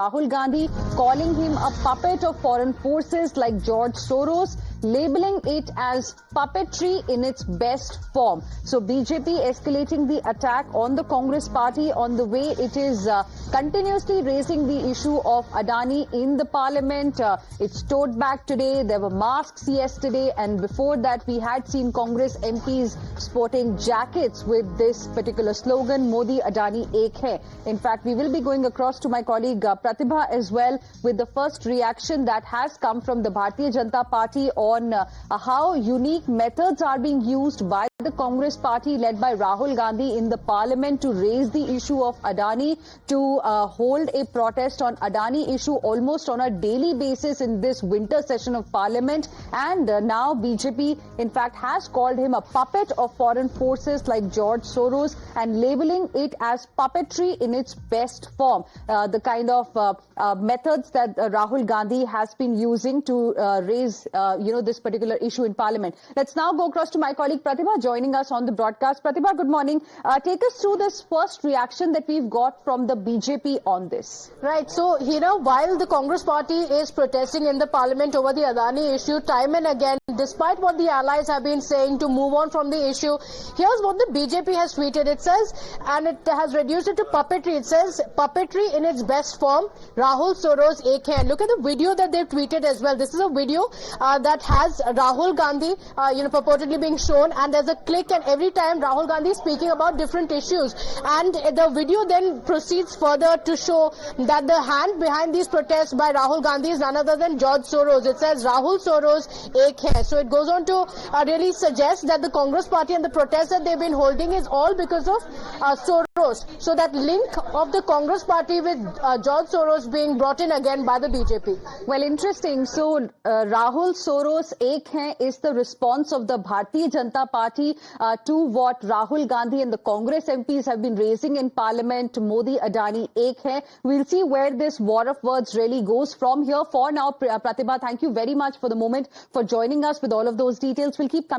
Rahul Gandhi calling him a puppet of foreign forces like George Soros, labeling it as puppetry in its best form. So BJP escalating the attack on the Congress party on the way it is continuously raising the issue of Adani in the parliament. It's towed back today. There were masks yesterday, and before that we had seen Congress MPs sporting jackets with this particular slogan, Modi Adani Ek Hai. In fact, we will be going across to my colleague Pratibha as well with the first reaction that has come from the Bharatiya Janata Party on how unique methods are being used by the Congress party led by Rahul Gandhi in the parliament to raise the issue of Adani, to hold a protest on Adani issue almost on a daily basis in this winter session of parliament. And now BJP in fact has called him a puppet of foreign forces like George Soros and labeling it as puppetry in its best form. The kind of methods that Rahul Gandhi has been using to raise this particular issue in parliament. Let's now go across to my colleague Pratibha joining us on the broadcast. Pratibha, good morning. Take us through this first reaction that we've got from the BJP on this. Right. So, while the Congress party is protesting in the parliament over the Adani issue time and again, despite what the allies have been saying to move on from the issue, here's what the BJP has tweeted. It says, and it has reduced it to puppetry. It says, puppetry in its best form, Rahul Soros Ek Hai. Look at the video that they've tweeted as well. This is a video that has Rahul Gandhi, purportedly being shown, and there's a click, and every time Rahul Gandhi is speaking about different issues. And the video then proceeds further to show that the hand behind these protests by Rahul Gandhi is none other than George Soros. It says Rahul Soros Ek Hai. So it goes on to really suggest that the Congress party and the protests that they've been holding is all because of Soros. So that link of the Congress party with George Soros being brought in again by the BJP. Well, interesting. So Rahul Soros Ek Hai is the response of the Bharatiya Janata Party to what Rahul Gandhi and the Congress MPs have been raising in parliament, Modi Adani Ek Hai. We'll see where this war of words really goes from here. For now, Pratibha, thank you very much for the moment for joining us with all of those details. We'll keep coming.